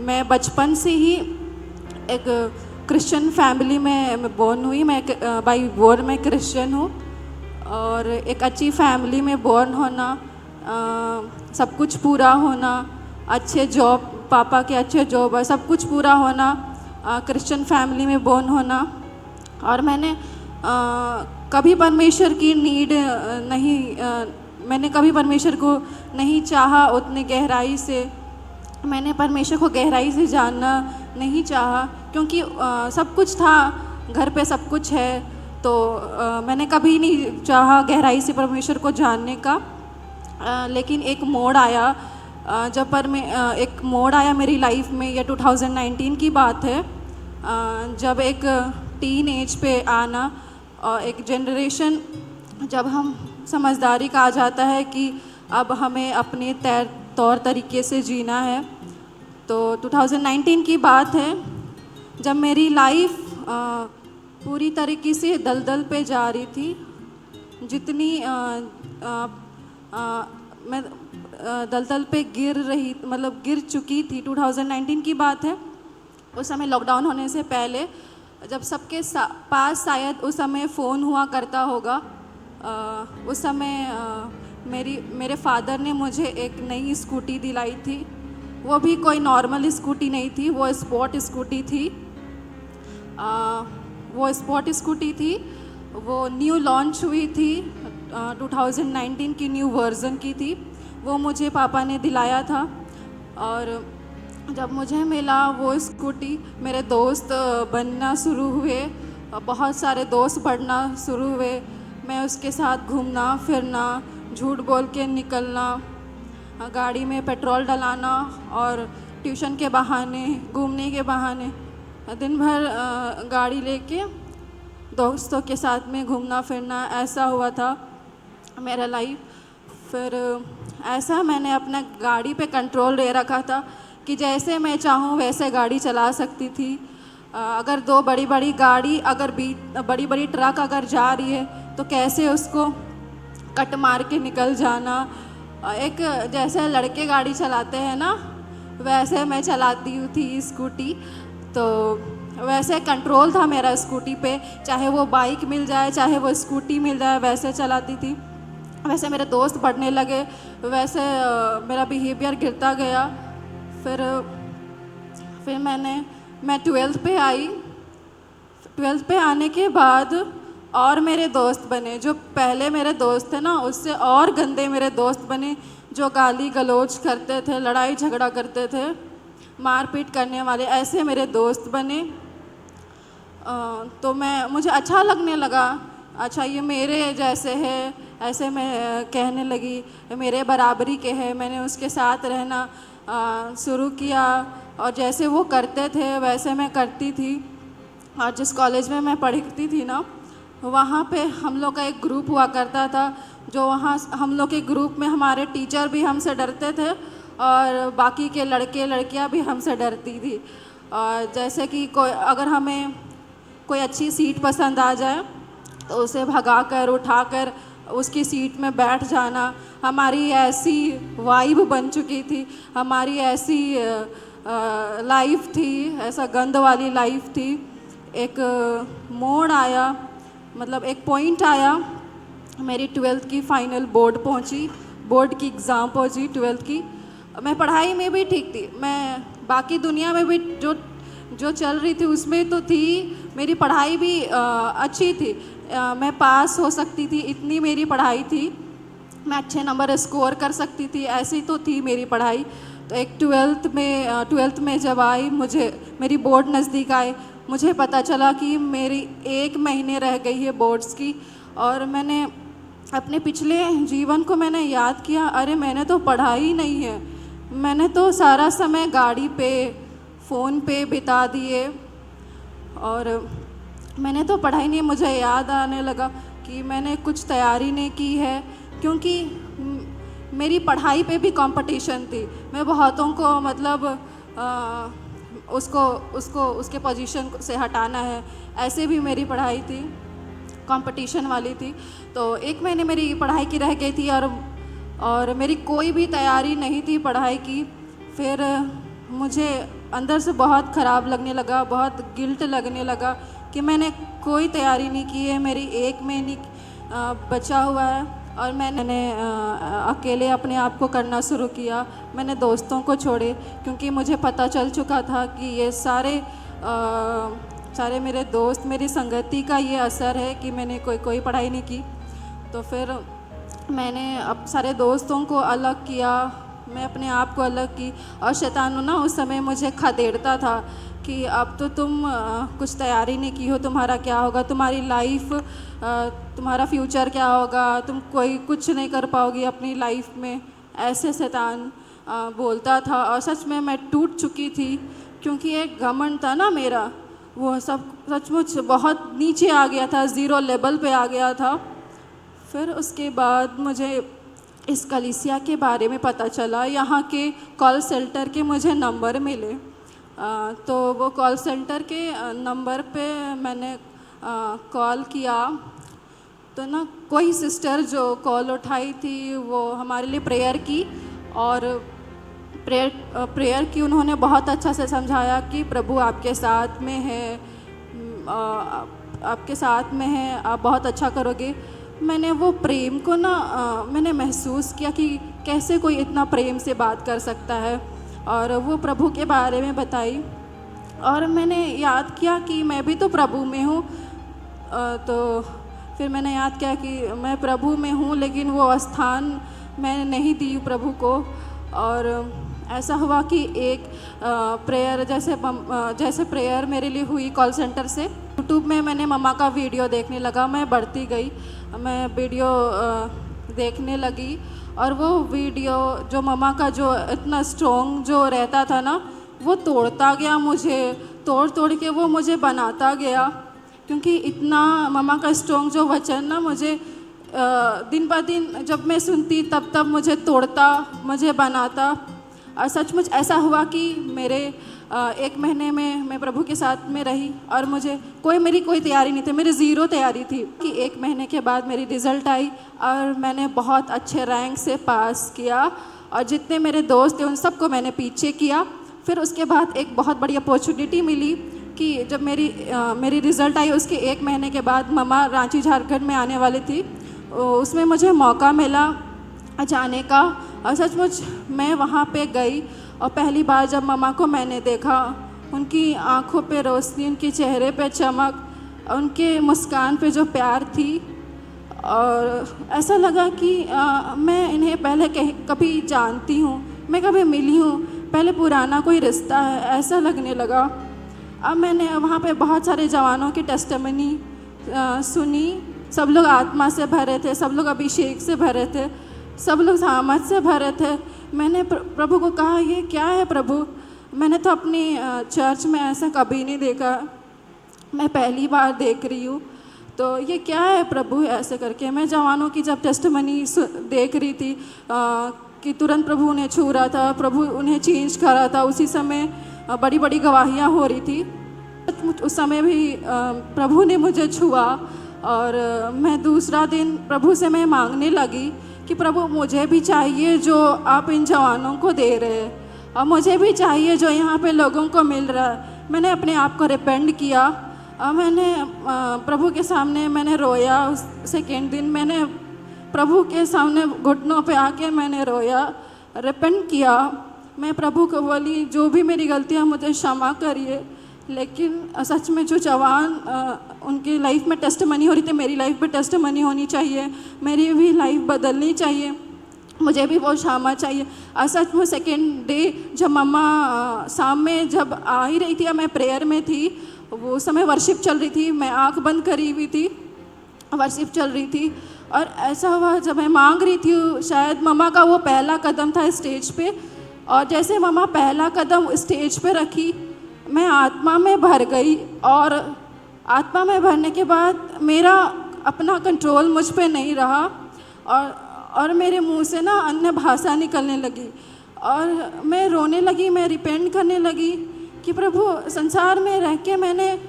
मैं बचपन से ही एक क्रिश्चियन फैमिली में बॉर्न हुई। मैं बाई बॉर्न मैं क्रिश्चियन हूँ और एक अच्छी फैमिली में बॉर्न होना, सब कुछ पूरा होना, अच्छे जॉब, पापा के अच्छे जॉब और सब कुछ पूरा होना, क्रिश्चियन फैमिली में बॉर्न होना। और मैंने कभी परमेश्वर की नीड नहीं, मैंने कभी परमेश्वर को नहीं चाहा उतने गहराई से। मैंने परमेश्वर को गहराई से जानना नहीं चाहा क्योंकि सब कुछ था, घर पे सब कुछ है, तो मैंने कभी नहीं चाहा गहराई से परमेश्वर को जानने का। लेकिन एक मोड़ आया, एक मोड़ आया मेरी लाइफ में। यह 2019 की बात है, जब एक टीन एज पे आना और एक जनरेशन, जब हम समझदारी का आ जाता है कि अब हमें अपने तौर तरीके से जीना है। तो 2019 की बात है जब मेरी लाइफ पूरी तरीके से दलदल पे जा रही थी। जितनी मैं दलदल पे गिर चुकी थी। 2019 की बात है, उस समय लॉकडाउन होने से पहले, जब सबके पास शायद उस समय फ़ोन हुआ करता होगा। उस समय मेरे फादर ने मुझे एक नई स्कूटी दिलाई थी। वो भी कोई नॉर्मल स्कूटी नहीं थी, वो स्पोर्ट स्कूटी थी। वो न्यू लॉन्च हुई थी, 2019 की न्यू वर्ज़न की थी। वो मुझे पापा ने दिलाया था। और जब मुझे मिला वो स्कूटी, मेरे दोस्त बनना शुरू हुए, बहुत सारे दोस्त बढ़ना शुरू हुए। मैं उसके साथ घूमना फिरना, झूठ बोल के निकलना, गाड़ी में पेट्रोल डलाना और ट्यूशन के बहाने, घूमने के बहाने, दिन भर गाड़ी लेके दोस्तों के साथ में घूमना फिरना, ऐसा हुआ था मेरा लाइफ। फिर ऐसा मैंने अपना गाड़ी पे कंट्रोल ले रखा था कि जैसे मैं चाहूँ वैसे गाड़ी चला सकती थी। अगर दो बड़ी बड़ी गाड़ी, अगर बड़ी बड़ी ट्रक अगर जा रही है तो कैसे उसको कट मार के निकल जाना। एक जैसे लड़के गाड़ी चलाते हैं ना, वैसे मैं चलाती थी स्कूटी। तो वैसे कंट्रोल था मेरा स्कूटी पे, चाहे वो बाइक मिल जाए चाहे वो स्कूटी मिल जाए, वैसे चलाती थी। वैसे मेरे दोस्त बढ़ने लगे, वैसे मेरा बिहेवियर गिरता गया। फिर मैं 12th पे आई। 12th पे आने के बाद और मेरे दोस्त बने, जो पहले मेरे दोस्त थे ना उससे और गंदे मेरे दोस्त बने, जो गाली गलौज करते थे, लड़ाई झगड़ा करते थे, मारपीट करने वाले, ऐसे मेरे दोस्त बने। तो मुझे अच्छा लगने लगा, अच्छा ये मेरे जैसे है, ऐसे मैं कहने लगी, मेरे बराबरी के है। मैंने उसके साथ रहना शुरू किया और जैसे वो करते थे वैसे मैं करती थी। और जिस कॉलेज में मैं पढ़ती थी ना, वहाँ पे हम लोग का एक ग्रुप हुआ करता था, जो वहाँ हम लोग के ग्रुप में हमारे टीचर भी हमसे डरते थे और बाकी के लड़के लड़कियाँ भी हमसे डरती थी। और जैसे कि अगर हमें कोई अच्छी सीट पसंद आ जाए तो उसे भगा कर उठा कर उसकी सीट में बैठ जाना, हमारी ऐसी वाइब बन चुकी थी, हमारी ऐसी लाइफ थी, ऐसा गंद वाली लाइफ थी। एक मोड़ आया, मतलब एक पॉइंट आया, मेरी 12th की फाइनल बोर्ड की एग्ज़ाम पहुंची 12th की। मैं पढ़ाई में भी ठीक थी, मैं बाकी दुनिया में भी जो चल रही थी उसमें तो थी, मेरी पढ़ाई भी अच्छी थी, मैं पास हो सकती थी, इतनी मेरी पढ़ाई थी, मैं अच्छे नंबर स्कोर कर सकती थी, ऐसी तो थी मेरी पढ़ाई। तो एक 12th में जब आई, मेरी बोर्ड नज़दीक आए, मुझे पता चला कि मेरी 1 महीने रह गई है बोर्ड्स की। और मैंने अपने पिछले जीवन को मैंने याद किया, अरे मैंने तो पढ़ा ही नहीं है, मैंने तो सारा समय गाड़ी पे, फ़ोन पे बिता दिए और मैंने तो पढ़ाई नहीं। मुझे याद आने लगा कि मैंने कुछ तैयारी नहीं की है, क्योंकि मेरी पढ़ाई पे भी कंपटीशन थी। मैं बहुतों को मतलब उसके पोजीशन से हटाना है, ऐसे भी मेरी पढ़ाई थी, कंपटीशन वाली थी। तो 1 महीने मेरी पढ़ाई की रह गई थी और मेरी कोई भी तैयारी नहीं थी पढ़ाई की। फिर मुझे अंदर से बहुत ख़राब लगने लगा, बहुत गिल्ट लगने लगा कि मैंने कोई तैयारी नहीं की है, मेरी 1 महीने बचा हुआ है और मैंने अकेले अपने आप को करना शुरू किया। मैंने दोस्तों को छोड़े क्योंकि मुझे पता चल चुका था कि ये सारे मेरे दोस्त, मेरी संगति का ये असर है कि मैंने कोई पढ़ाई नहीं की। तो फिर मैंने अब सारे दोस्तों को अलग किया, मैं अपने आप को अलग की। और शैतान ना उस समय मुझे खदेड़ता था कि अब तो तुम कुछ तैयारी नहीं की हो, तुम्हारा क्या होगा, तुम्हारी लाइफ, तुम्हारा फ्यूचर क्या होगा, तुम कुछ नहीं कर पाओगी अपनी लाइफ में, ऐसे शैतान बोलता था। और सच में मैं टूट चुकी थी क्योंकि एक घमंड था ना मेरा, वो सब सचमुच बहुत नीचे आ गया था, ज़ीरो लेवल पे आ गया था। फिर उसके बाद मुझे इस कलीसिया के बारे में पता चला, यहाँ के कॉल सेंटर के मुझे नंबर मिले। तो वो कॉल सेंटर के नंबर पे मैंने कॉल किया तो ना कोई सिस्टर जो कॉल उठाई थी वो हमारे लिए प्रेयर की, और प्रेयर की उन्होंने बहुत अच्छा से समझाया कि प्रभु आपके साथ में है, आपके साथ में है, आप बहुत अच्छा करोगे। मैंने वो प्रेम को ना मैंने महसूस किया कि कैसे कोई इतना प्रेम से बात कर सकता है, और वो प्रभु के बारे में बताई। और मैंने याद किया कि मैं भी तो प्रभु में हूँ। तो फिर मैंने याद किया कि मैं प्रभु में हूँ, लेकिन वो स्थान मैं नहीं दी प्रभु को। और ऐसा हुआ कि एक प्रेयर जैसे प्रेयर मेरे लिए हुई कॉल सेंटर से, यूट्यूब में मैंने मम्मा का वीडियो देखने लगा। मैं बढ़ती गई, मैं वीडियो देखने लगी, और वो वीडियो जो मम्मा का जो इतना स्ट्रॉन्ग जो रहता था ना, वो तोड़ता गया मुझे, तोड़ के वो मुझे बनाता गया। क्योंकि इतना मम्मा का स्ट्रॉन्ग जो वचन ना मुझे दिन ब दिन जब मैं सुनती तब मुझे तोड़ता, मुझे बनाता। और सचमुच ऐसा हुआ कि मेरे 1 महीने में मैं प्रभु के साथ में रही, और मेरी कोई तैयारी नहीं थी, मेरी ज़ीरो तैयारी थी। कि 1 महीने के बाद मेरी रिज़ल्ट आई और मैंने बहुत अच्छे रैंक से पास किया, और जितने मेरे दोस्त थे उन सबको मैंने पीछे किया। फिर उसके बाद एक बहुत बड़ी अपॉर्चुनिटी मिली कि जब मेरी रिज़ल्ट आई उसके 1 महीने के बाद मम्मा रांची झारखंड में आने वाली थी, उसमें मुझे मौका मिला जाने का। और सचमुच मैं वहाँ पे गई, और पहली बार जब मम्मा को मैंने देखा, उनकी आँखों पे रोशनी, उनके चेहरे पे चमक, उनके मुस्कान पे जो प्यार थी, और ऐसा लगा कि मैं इन्हें पहले कभी जानती हूँ, मैं कभी मिली हूँ, पहले पुराना कोई रिश्ता है, ऐसा लगने लगा। अब मैंने वहाँ पे बहुत सारे जवानों की टेस्टिमनी सुनी। सब लोग आत्मा से भरे थे, सब लोग अभिषेक से भरे थे, सब लोग सामर्थ से भरे थे। मैंने प्रभु को कहा, ये क्या है प्रभु, मैंने तो अपनी चर्च में ऐसा कभी नहीं देखा, मैं पहली बार देख रही हूँ, तो ये क्या है प्रभु, ऐसे करके। मैं जवानों की जब टेस्टिमनी देख रही थी कि तुरंत प्रभु उन्हें छू रहा था, प्रभु उन्हें चेंज कर रहा था, उसी समय बड़ी बड़ी गवाहियाँ हो रही थी। उस समय भी प्रभु ने मुझे छुआ, और मैं दूसरा दिन प्रभु से मैं मांगने लगी कि प्रभु मुझे भी चाहिए जो आप इन जवानों को दे रहे हैं, और मुझे भी चाहिए जो यहाँ पे लोगों को मिल रहा है। मैंने अपने आप को रिपेंट किया, और मैंने प्रभु के सामने मैंने रोया। उस सेकेंड दिन मैंने प्रभु के सामने घुटनों पे आके मैंने रोया, रिपेंट किया। मैं प्रभु को बोली, जो भी मेरी गलतियाँ मुझे क्षमा करिए। लेकिन सच में जो जवान उनकी लाइफ में टेस्टिमनी हो रही थी, मेरी लाइफ में टेस्टिमनी होनी चाहिए, मेरी भी लाइफ बदलनी चाहिए, मुझे भी वो क्षमा चाहिए। और सच में सेकेंड डे जब मम्मा शाम में जब आ ही रही थी, मैं प्रेयर में थी, वो समय वर्शिप चल रही थी, मैं आँख बंद करी हुई थी, वर्शिप चल रही थी। और ऐसा हुआ जब मैं मांग रही थी, शायद मम्मा का वो पहला कदम था स्टेज पे, और जैसे मम्मा पहला कदम स्टेज पे रखी, मैं आत्मा में भर गई। और आत्मा में भरने के बाद मेरा अपना कंट्रोल मुझ पे नहीं रहा, और मेरे मुंह से ना अन्य भाषा निकलने लगी, और मैं रोने लगी, मैं रिपेंट करने लगी कि प्रभु संसार में रह के मैंने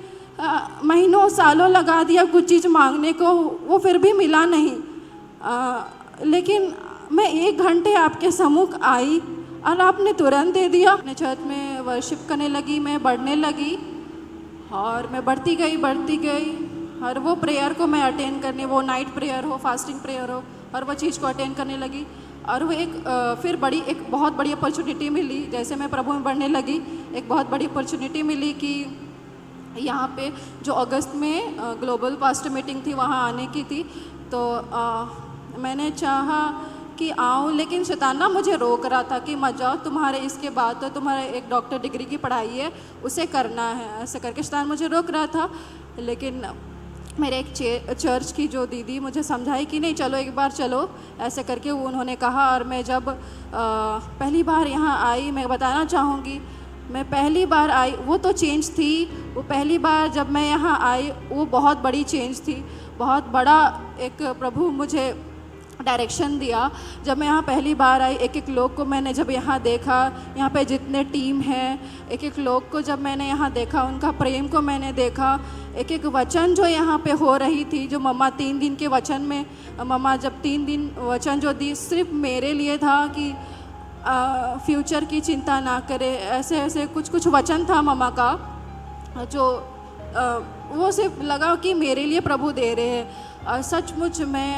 महीनों सालों लगा दिया कुछ चीज़ मांगने को, वो फिर भी मिला नहीं। लेकिन मैं 1 घंटे आपके सम्मुख आई और आपने तुरंत दे दिया। अपने चर्च में वर्शिप करने लगी, मैं बढ़ने लगी और मैं बढ़ती गई और वो प्रेयर को मैं अटेंड करने, वो नाइट प्रेयर हो, फास्टिंग प्रेयर हो, और वो चीज़ को अटेंड करने लगी। और वो फिर एक बहुत बड़ी अपॉर्चुनिटी मिली। जैसे मैं प्रभु में बढ़ने लगी, एक बहुत बड़ी अपॉर्चुनिटी मिली कि यहाँ पे जो अगस्त में ग्लोबल पास्टर मीटिंग थी, वहाँ आने की थी। तो मैंने चाहा कि आऊँ, लेकिन शैतान ना मुझे रोक रहा था कि मत जाओ, तुम्हारे इसके बाद तो तुम्हारे एक डॉक्टर डिग्री की पढ़ाई है, उसे करना है, ऐसे करके शैतान मुझे रोक रहा था। लेकिन मेरे एक चर्च की जो दीदी मुझे समझाई कि नहीं चलो, एक बार चलो, ऐसे करके वो उन्होंने कहा। और मैं जब पहली बार यहाँ आई, मैं बताना चाहूँगी, मैं पहली बार आई, वो तो चेंज थी, वो पहली बार जब मैं यहाँ आई वो बहुत बड़ी चेंज थी, बहुत बड़ा एक प्रभु मुझे डायरेक्शन दिया। जब मैं यहाँ पहली बार आई, एक लोग को मैंने जब यहाँ देखा, यहाँ पे जितने टीम हैं, एक लोग को जब मैंने यहाँ देखा, उनका प्रेम को मैंने देखा, एक वचन जो यहाँ पे हो रही थी, जो मम्मा 3 दिन के वचन में, मम्मा जब 3 दिन वचन जो दी, सिर्फ मेरे लिए था कि फ्यूचर की चिंता ना करे, ऐसे ऐसे कुछ वचन था मम्मा का, जो वो सिर्फ लगा कि मेरे लिए प्रभु दे रहे हैं। सचमुच मैं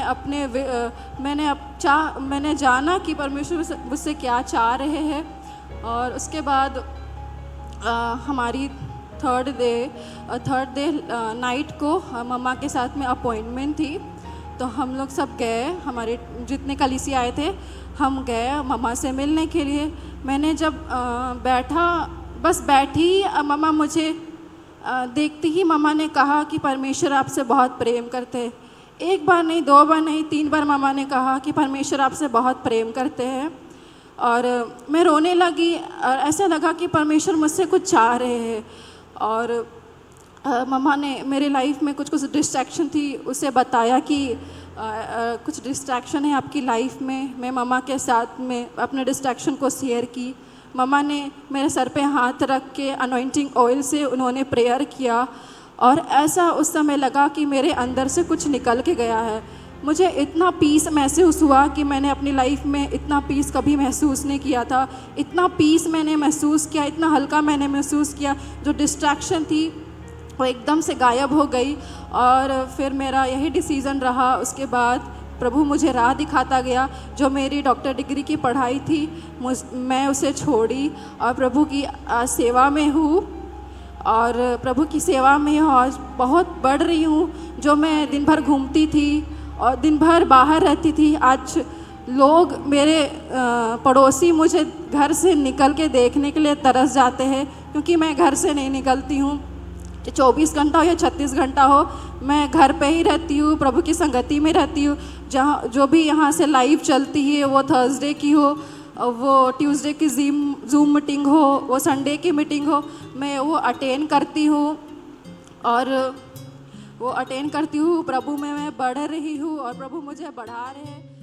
मैंने जाना कि परमेश्वर मुझसे क्या चाह रहे हैं। और उसके बाद हमारी थर्ड डे नाइट को मम्मा के साथ में अपॉइंटमेंट थी, तो हम लोग सब गए, हमारे जितने कलीसिया आए थे हम गए मम्मा से मिलने के लिए। मैंने जब बस बैठी, मम्मा मुझे देखती ही मम्मा ने कहा कि परमेश्वर आपसे बहुत प्रेम करते हैं। एक बार नहीं, 2 बार नहीं, 3 बार मम्मा ने कहा कि परमेश्वर आपसे बहुत प्रेम करते हैं। और मैं रोने लगी और ऐसा लगा कि परमेश्वर मुझसे कुछ चाह रहे हैं। और मम्मा ने मेरे लाइफ में कुछ डिस्ट्रैक्शन थी, उसे बताया कि कुछ डिस्ट्रैक्शन है आपकी लाइफ में। मैं मम्मा के साथ में अपने डिस्ट्रैक्शन को शेयर की। मम्मा ने मेरे सर पे हाथ रख के अनॉइंटिंग ऑयल से उन्होंने प्रेयर किया, और ऐसा उस समय लगा कि मेरे अंदर से कुछ निकल के गया है। मुझे इतना पीस महसूस हुआ कि मैंने अपनी लाइफ में इतना पीस कभी महसूस नहीं किया था। इतना पीस मैंने महसूस किया, इतना हल्का मैंने महसूस किया। जो डिस्ट्रैक्शन थी वो एकदम से गायब हो गई। और फिर मेरा यही डिसीज़न रहा। उसके बाद प्रभु मुझे राह दिखाता गया। जो मेरी डॉक्टर डिग्री की पढ़ाई थी मैं उसे छोड़ी और प्रभु की सेवा में हूँ, और प्रभु की सेवा में आज बहुत बढ़ रही हूँ। जो मैं दिन भर घूमती थी और दिन भर बाहर रहती थी, आज लोग मेरे पड़ोसी मुझे घर से निकल के देखने के लिए तरस जाते हैं, क्योंकि मैं घर से नहीं निकलती हूँ। 24 घंटा हो या 36 घंटा हो, मैं घर पे ही रहती हूँ, प्रभु की संगति में रहती हूँ। जहाँ जो भी यहाँ से लाइव चलती है, वो थर्सडे की हो, वो ट्यूसडे की जूम मीटिंग हो, वो संडे की मीटिंग हो, मैं वो अटेंड करती हूँ। और वो अटेंड करती हूँ, प्रभु में मैं बढ़ रही हूँ और प्रभु मुझे बढ़ा रहे हैं।